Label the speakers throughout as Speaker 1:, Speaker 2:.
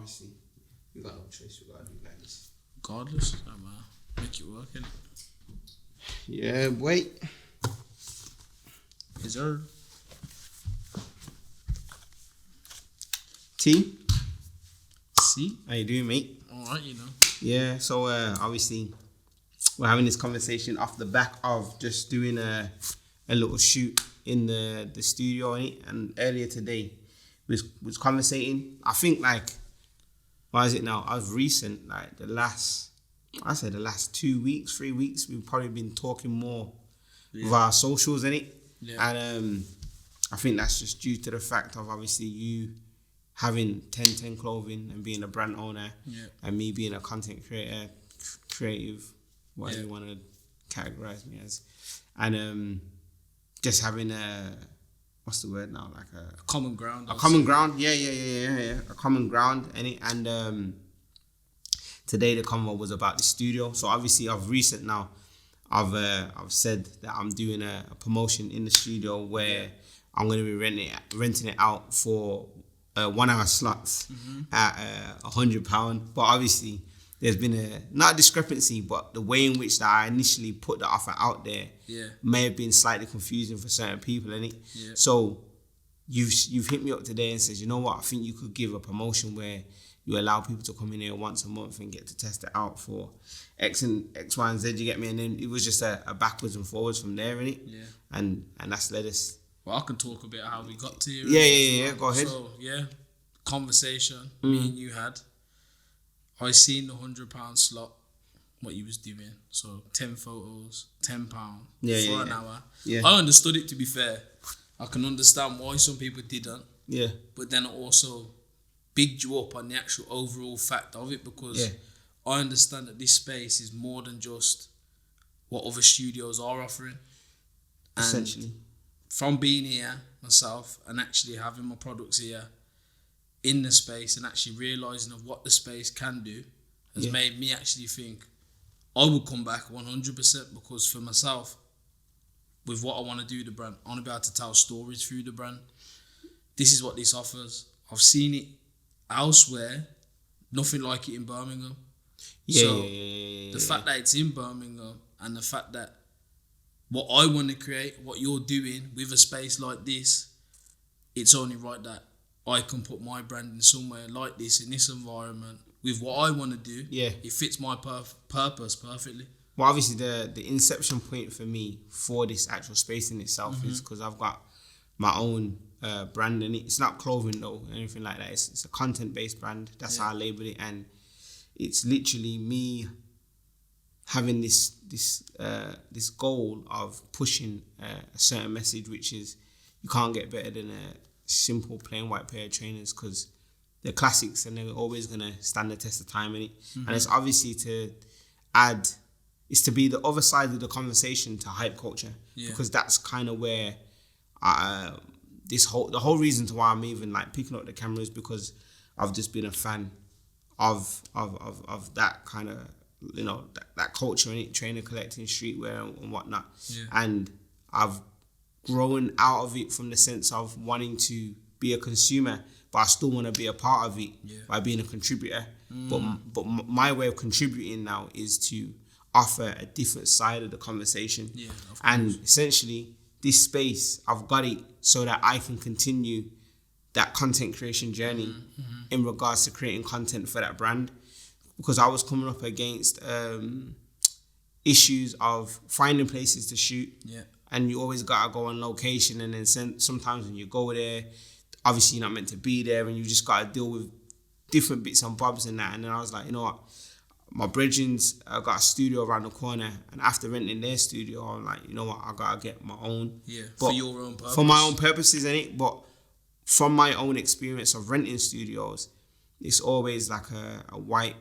Speaker 1: obviously, we got no choice. We gotta do like this.
Speaker 2: Regardless, make it work, innit?
Speaker 1: Yeah, wait.
Speaker 2: Is there?
Speaker 1: T,
Speaker 2: See?
Speaker 1: how you doing, mate?
Speaker 2: Alright, you know.
Speaker 1: Yeah, so obviously we're having this conversation off the back of just doing a little shoot in the studio, innit? And earlier today was conversating. I think like, what is it now? I was recent, like the last 2 weeks, 3 weeks, we've probably been talking more with our socials, innit?
Speaker 2: Yeah.
Speaker 1: And I think that's just due to the fact of obviously you having 1010 clothing and being a brand owner, and me being a content creator, creative, whatever you want to categorize me as, and just having what's the word now, like a
Speaker 2: common ground.
Speaker 1: A common ground, yeah, a common ground, and today the convo was about the studio. So obviously I've said that I'm doing a promotion in the studio where I'm going to be renting it out for 1 hour slots at £100. But obviously there's been not a discrepancy, but the way in which that I initially put the offer out there may have been slightly confusing for certain people, innit? Yeah. So you've hit me up today and says, you know what, I think you could give a promotion where you allow people to come in here once a month and get to test it out for X, Y, and Z, you get me? And then it was just a backwards and forwards from there, innit? Yeah. And that's led us.
Speaker 2: Well, I can talk a bit how we got to here.
Speaker 1: Yeah, go ahead.
Speaker 2: So, conversation me and you had. I seen the £100 slot, what you was doing. So 10 photos, £10 for an hour. Yeah. I understood it, to be fair. I can understand why some people didn't. Yeah. But then I also bigged you up on the actual overall fact of it, because I understand that this space is more than just what other studios are offering. And
Speaker 1: essentially,
Speaker 2: from being here myself and actually having my products here in the space and actually realising of what the space can do has made me actually think I would come back 100%, because for myself, with what I want to do with the brand, I want to be able to tell stories through the brand. This is what this offers. I've seen it elsewhere, nothing like it in Birmingham. The fact that it's in Birmingham and the fact that what I want to create, what you're doing with a space like this, it's only right that I can put my brand in somewhere like this, in this environment, with what I want to do. Yeah. It fits my purpose perfectly.
Speaker 1: Well, obviously the inception point for me for this actual space in itself is because I've got my own brand, and it's not clothing though, anything like that. It's a content-based brand. That's how I label it, and it's literally me having this goal of pushing a certain message, which is you can't get better than a simple plain white pair of trainers, because they're classics and they're always gonna stand the test of time, innit? And it's obviously to be the other side of the conversation to hype culture, because that's kind of where the whole reason to why I'm even like picking up the camera is because I've just been a fan of that kind of, you know, that culture, innit? Trainer collecting, streetwear and whatnot. And I've grown out of it from the sense of wanting to be a consumer, but I still want to be a part of it by being a contributor. But my way of contributing now is to offer a different side of the conversation. And essentially, this space, I've got it so that I can continue that content creation journey in regards to creating content for that brand. Because I was coming up against issues of finding places to shoot. And you always gotta go on location, and then sometimes when you go there, obviously you're not meant to be there, and you just gotta deal with different bits and bobs and that. And then I was like, you know what, my brethrens got a studio around the corner, and after renting their studio, I'm like, you know what, I gotta get my own.
Speaker 2: For your own purpose.
Speaker 1: For my own purposes, innit? But from my own experience of renting studios, it's always like a white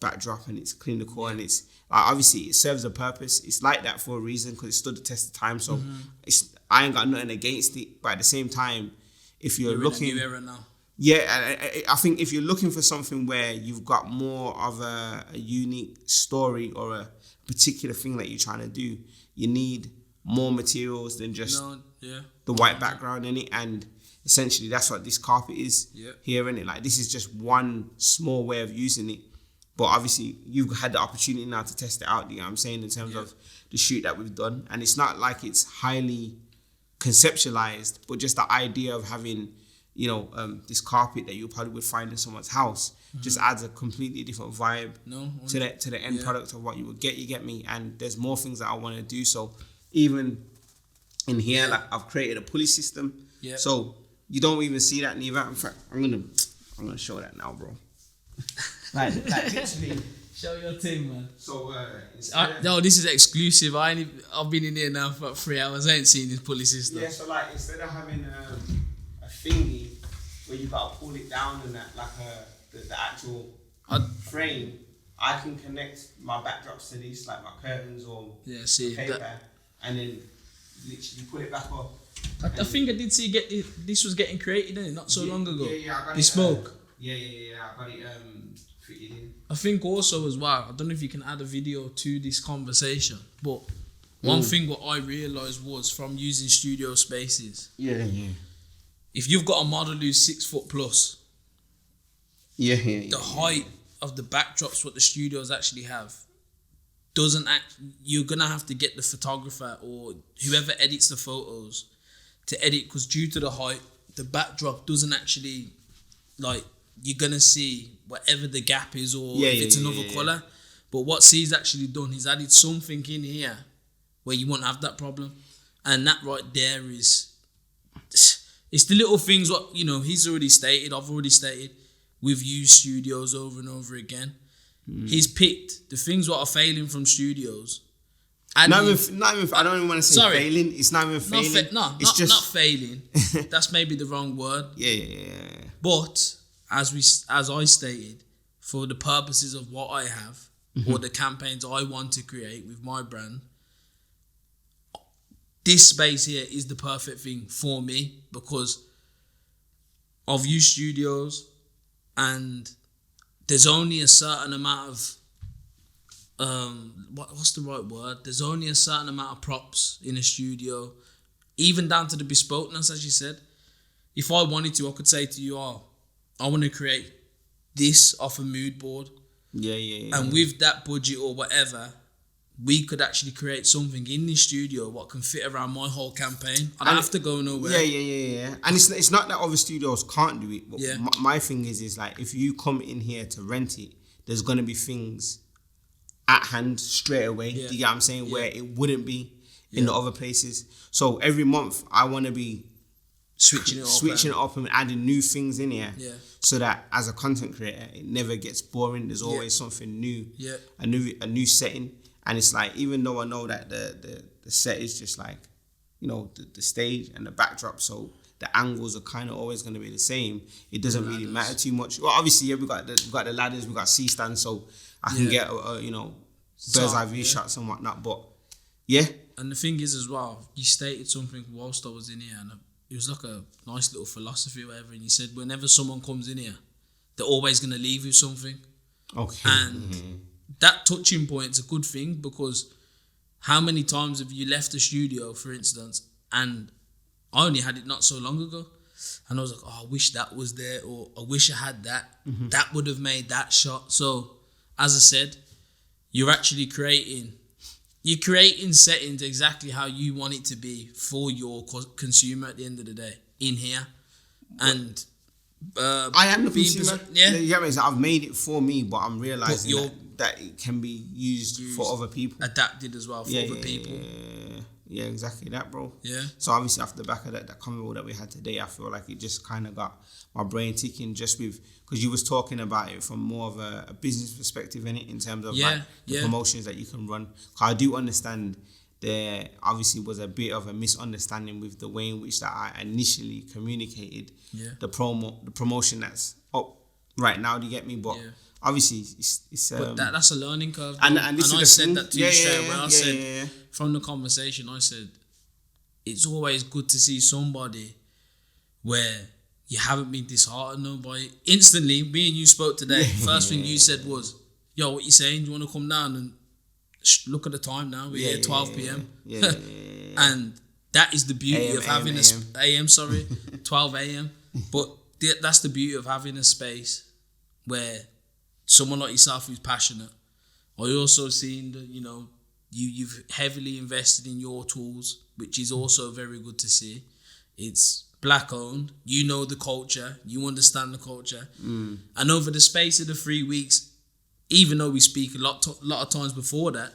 Speaker 1: backdrop, and it's clean decor, and it's obviously it serves a purpose. It's like that for a reason, because it stood the test of time. So I ain't got nothing against it, but at the same time, if you're looking,
Speaker 2: in a new era now.
Speaker 1: I think if you're looking for something where you've got more of a unique story or a particular thing that you're trying to do, you need more materials than just the white background in it. And essentially that's what this carpet is here, innit? Like this is just one small way of using it. But obviously you've had the opportunity now to test it out, you know what I'm saying, in terms of the shoot that we've done. And it's not like it's highly conceptualized, but just the idea of having, you know, this carpet that you probably would find in someone's house just adds a completely different vibe to the end product of what you would get, you get me? And there's more things that I want to do. So even in here, like I've created a pulley system. Yeah. So you don't even see that neither. In fact, I'm gonna show that now, bro. like literally.
Speaker 2: Show your team, man.
Speaker 1: So
Speaker 2: no, this is exclusive. I've been in here now for about 3 hours. I ain't seen this pulley system.
Speaker 1: Yeah, so like instead of having a thingy where you gotta pull it down and that like the actual frame, I can connect my backdrops to these, like my curtains or paper, and then literally put it back up.
Speaker 2: I think I did see this was getting created, didn't it? Not so long ago.
Speaker 1: Yeah, I got
Speaker 2: the smoke.
Speaker 1: I got it fitted in.
Speaker 2: I think also as well, I don't know if you can add a video to this conversation, but one thing what I realised was from using studio spaces.
Speaker 1: Yeah.
Speaker 2: If you've got a model who's 6 foot plus, the height of the backdrops what the studios actually have you're gonna have to get the photographer or whoever edits the photos to edit, because due to the height, the backdrop doesn't actually, like, you're gonna see whatever the gap is, or if it's another colour. But what C's actually done, he's added something in here where you won't have that problem, and that right there is, it's the little things what, you know, he's already stated, I've already stated, we've used studios over and over again. He's picked the things what are failing from studios.
Speaker 1: Not even, I don't even want to say failing. It's not even failing.
Speaker 2: Not failing. That's maybe the wrong word.
Speaker 1: Yeah.
Speaker 2: But as I stated, for the purposes of what I have or the campaigns I want to create with my brand, this space here is the perfect thing for me, because I've used studios and there's only a certain amount of what's the right word? There's only a certain amount of props in a studio, even down to the bespokeness, as you said. If I wanted to, I could say to you, I want to create this off a mood board.
Speaker 1: Yeah.
Speaker 2: And with that budget or whatever, we could actually create something in this studio what can fit around my whole campaign. I don't have to go nowhere.
Speaker 1: Yeah. And it's not that other studios can't do it. But my thing is like, if you come in here to rent it, there's going to be things at hand straight away. You get what I'm saying? Where it wouldn't be in the other places. So every month I want to be switching it up and adding new things in here.
Speaker 2: Yeah.
Speaker 1: So that as a content creator, it never gets boring. There's always something new.
Speaker 2: Yeah.
Speaker 1: A new setting. And it's like, even though I know that the set is just like, you know, the stage and the backdrop, so the angles are kind of always going to be the same, it doesn't really matter too much. Well, obviously, we got the ladders, we got C-stands, so I can get, you know, bird's eye view shots and whatnot, but yeah.
Speaker 2: And the thing is as well, you stated something whilst I was in here, and it was like a nice little philosophy or whatever, and you said, whenever someone comes in here, they're always going to leave you something.
Speaker 1: Okay.
Speaker 2: And that touching point is a good thing, because how many times have you left the studio, for instance, and I only had it not so long ago, and I was like, oh, I wish that was there, or I wish I had that. That would have made that shot. So, as I said, you're actually creating settings exactly how you want it to be for your consumer at the end of the day in here. And
Speaker 1: I am the consumer. Yeah, I've made it for me, but I'm realizing that it can be used for other people.
Speaker 2: Adapted as well for other people.
Speaker 1: Yeah, exactly that, bro.
Speaker 2: Yeah.
Speaker 1: So obviously after the back of that convo that we had today, I feel like it just kind of got my brain ticking, just with, because you was talking about it from more of a business perspective in terms of like the promotions that you can run. Cause I do understand there obviously was a bit of a misunderstanding with the way in which that I initially communicated the promotion that's up right now. Do you get me? But obviously it's
Speaker 2: but that's a learning curve.
Speaker 1: And
Speaker 2: I said that to you straight away. I said from the conversation, I said it's always good to see somebody where you haven't been disheartened by it. Instantly, me and you spoke today. First thing you said was, "Yo, what you saying? Do you want to come down and look at the time now? We're here 12 p.m. And that is the beauty of having AM. 12 12 a.m. But that's the beauty of having a space where someone like yourself who's passionate. I also seen that, you know, you've heavily invested in your tools, which is also very good to see. It's black owned. You know the culture. You understand the culture. And over the space of the 3 weeks, even though we speak a lot of times before that,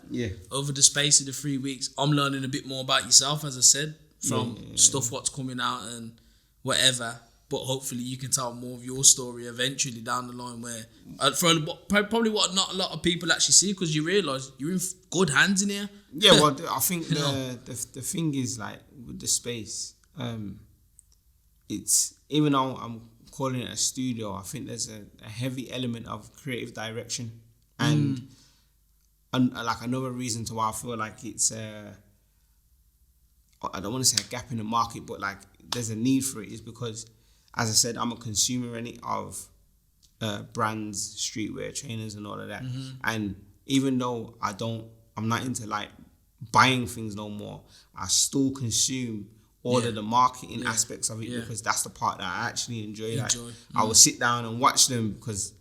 Speaker 2: over the space of the 3 weeks, I'm learning a bit more about yourself, as I said, from stuff what's coming out and whatever. But hopefully you can tell more of your story eventually down the line, where probably what not a lot of people actually see, because you realise you're in good hands in here.
Speaker 1: Yeah, well, I think the thing is, like, with the space, it's, even though I'm calling it a studio, I think there's a heavy element of creative direction, and like another reason to why I feel like it's I don't want to say a gap in the market, but like there's a need for it, is because, as I said, I'm a consumer in it of brands, streetwear, trainers, and all of that. And even though I'm not into like buying things no more, I still consume all of the marketing aspects of it, because that's the part that I actually enjoy. Like, I will sit down and watch them, because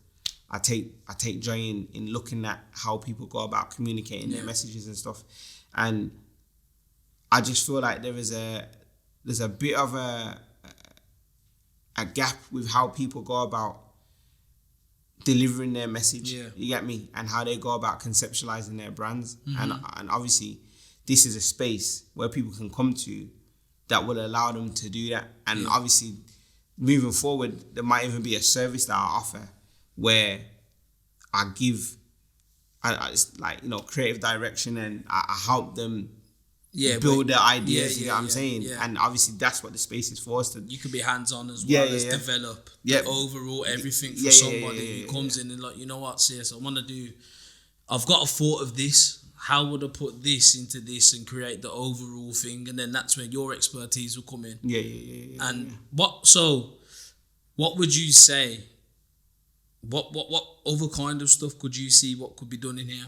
Speaker 1: I take joy in looking at how people go about communicating their messages and stuff. And I just feel like there's a bit of a gap with how people go about delivering their message. You get me? And how they go about conceptualizing their brands. And obviously this is a space where people can come to that will allow them to do that. And obviously moving forward, there might even be a service that I offer where I give it's like, you know, creative direction, and I help them build their ideas, you know what I'm saying? And obviously that's what the space is for us to... You
Speaker 2: could be hands-on as well as develop the overall everything for somebody who comes in and like, you know what, sis, I've got a thought of this. How would I put this into this and create the overall thing? And then that's where your expertise will come in. And what would you say? What other kind of stuff could you see what could be done in here?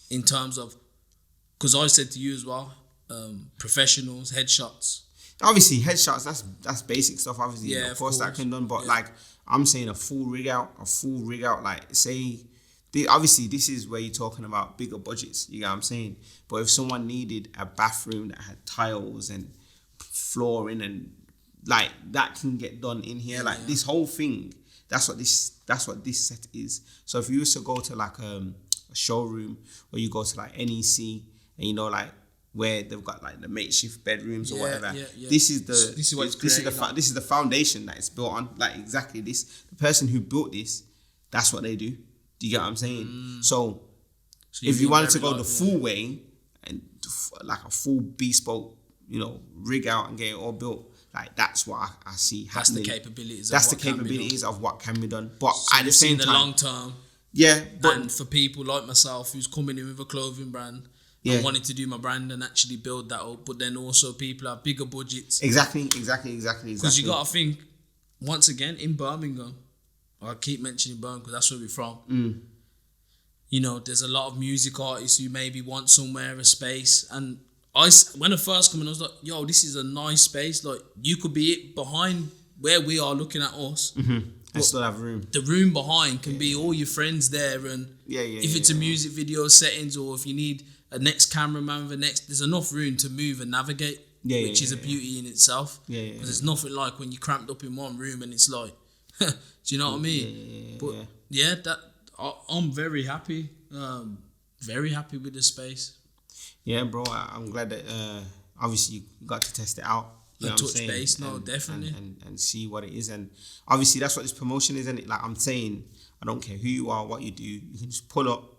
Speaker 2: In terms of... Because I said to you as well, professionals, headshots.
Speaker 1: Obviously, headshots, that's basic stuff. Obviously, of course that can be done. But like, I'm saying a full rig out. Like, say... Obviously, this is where you're talking about bigger budgets, you know what I'm saying? But if someone needed a bathroom that had tiles and flooring, and like, that can get done in here. Like, this whole thing, that's what this set is. So if you used to go to like a showroom, or you go to like NEC, and you know, like, where they've got like the makeshift bedrooms or whatever. This is the foundation that it's built on. Like, exactly this. The person who built this, that's what they do. Do you get what I'm saying? So if you wanted to go the full way, and like a full bespoke, you know, rig out and get it all built, like, that's what I see happening. That's the capabilities of what can be done. But
Speaker 2: so
Speaker 1: at the same time,
Speaker 2: the long term, and for people like myself who's coming in with a clothing brand, and wanting to do my brand and actually build that up, but then also people have bigger budgets. Exactly. Because you got to think, once again, in Birmingham, I keep mentioning Birmingham because that's where we're from. You know, there's a lot of music artists who maybe want somewhere, a space. And when I first come in, I was like, yo, this is a nice space. Like, you could be behind where we are looking at us.
Speaker 1: And still have room.
Speaker 2: The room behind can be all your friends there. And if it's a music video settings, or if you need a next cameraman, there's enough room to move and navigate, which is a beauty in itself. Because there's nothing like when you're cramped up in one room and it's like, do you know what I mean? I'm very happy. Very happy with the space.
Speaker 1: Yeah, bro. I'm glad that obviously you got to test it out. You know what I'm saying?
Speaker 2: Base, definitely.
Speaker 1: And see what it is. And obviously that's what this promotion is, isn't it? Like, I'm saying, I don't care who you are, what you do, you can just pull up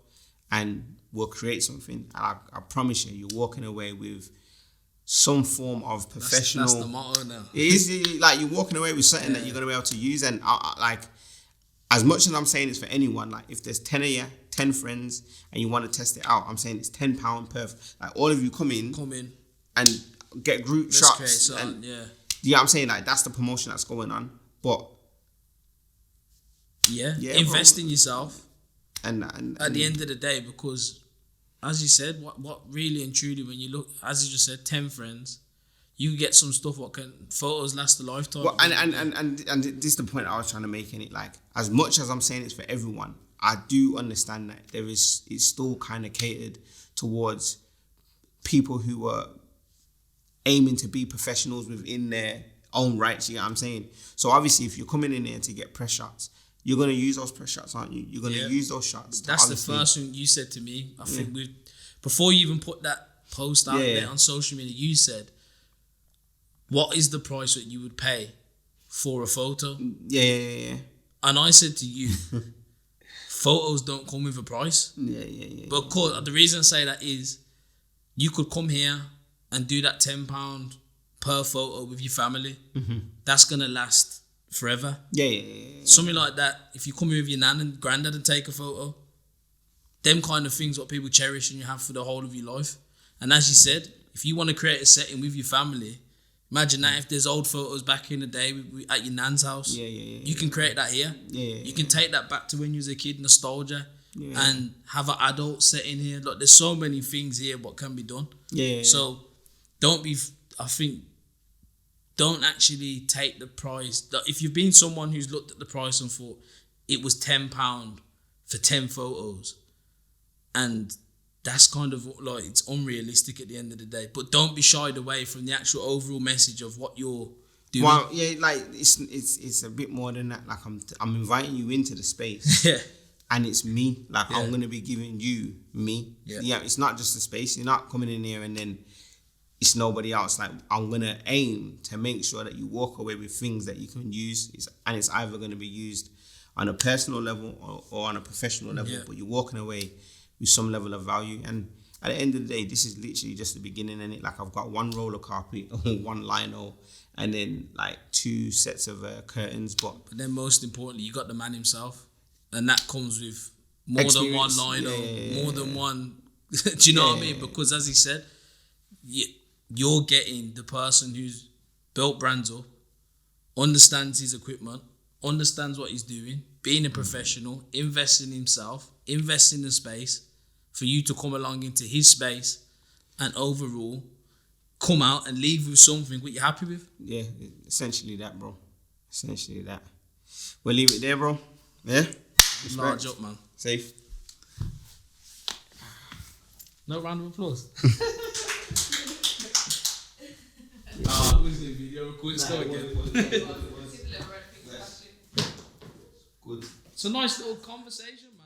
Speaker 1: and we'll create something. And I promise you're walking away with some form of professional...
Speaker 2: That's the motto now.
Speaker 1: It is, like, you're walking away with something that you're going to be able to use. And like, as much as I'm saying it's for anyone, like, if there's 10 of you, 10 friends, and you want to test it out, I'm saying it's £10 per... Like, all of you come in and get group shots. And, you know what I'm saying? Like, that's the promotion that's going on. But...
Speaker 2: invest in yourself.
Speaker 1: And
Speaker 2: at the end of the day, because... As you said, what really and truly, when you look, as you just said, 10 friends, you get some stuff what can photos last a lifetime.
Speaker 1: Well, and this is the point I was trying to make in it. Like, as much as I'm saying it's for everyone, I do understand that it's still kind of catered towards people who are aiming to be professionals within their own rights. You know what I'm saying? So obviously, if you're coming in there to get press shots, you're gonna use those press shots, aren't you? You're gonna use those shots.
Speaker 2: That's the first thing you said to me. I think before you even put that post out there on social media, you said, what is the price that you would pay for a photo?
Speaker 1: Yeah.
Speaker 2: And I said to you, photos don't come with a price.
Speaker 1: Yeah.
Speaker 2: But of course, the reason I say that is you could come here and do that £10 per photo with your family. That's going to last forever.
Speaker 1: Yeah.
Speaker 2: Something like that, if you come here with your nan and granddad and take a photo, them kind of things what people cherish and you have for the whole of your life. And as you said, if you want to create a setting with your family, imagine that if there's old photos back in the day at your nan's house, you can create that here. You can take that back to when you was a kid, nostalgia, and have an adult setting here. Like, there's so many things here what can be done. So don't actually take the price. If you've been someone who's looked at the price and thought it was £10 for 10 photos, and that's kind of like, it's unrealistic at the end of the day. But don't be shied away from the actual overall message of what you're doing.
Speaker 1: Well, like it's a bit more than that. Like, I'm inviting you into the space. And it's me. Like, I'm gonna be giving you me. It's not just the space. You're not coming in here and then it's nobody else. Like, I'm gonna aim to make sure that you walk away with things that you can use. And it's either gonna be used on a personal level or on a professional level. But you're walking away with some level of value. And at the end of the day, this is literally just the beginning, and like, I've got one roller carpet, one lino, and then like 2 sets of curtains. But
Speaker 2: then most importantly, you got the man himself, and that comes with more than one lino, more than one. Do you know what I mean? Because as he said, you're getting the person who's built brands up, understands his equipment, understands what he's doing, being a professional, investing in himself, investing in the space, for you to come along into his space and overall come out and leave with something what you're happy with.
Speaker 1: Yeah, essentially that, bro. Essentially that. We'll leave it there, bro. Yeah?
Speaker 2: Large up, man.
Speaker 1: Safe.
Speaker 2: No round of applause. Video recording. Let's go again. Good. It's a nice little conversation, man.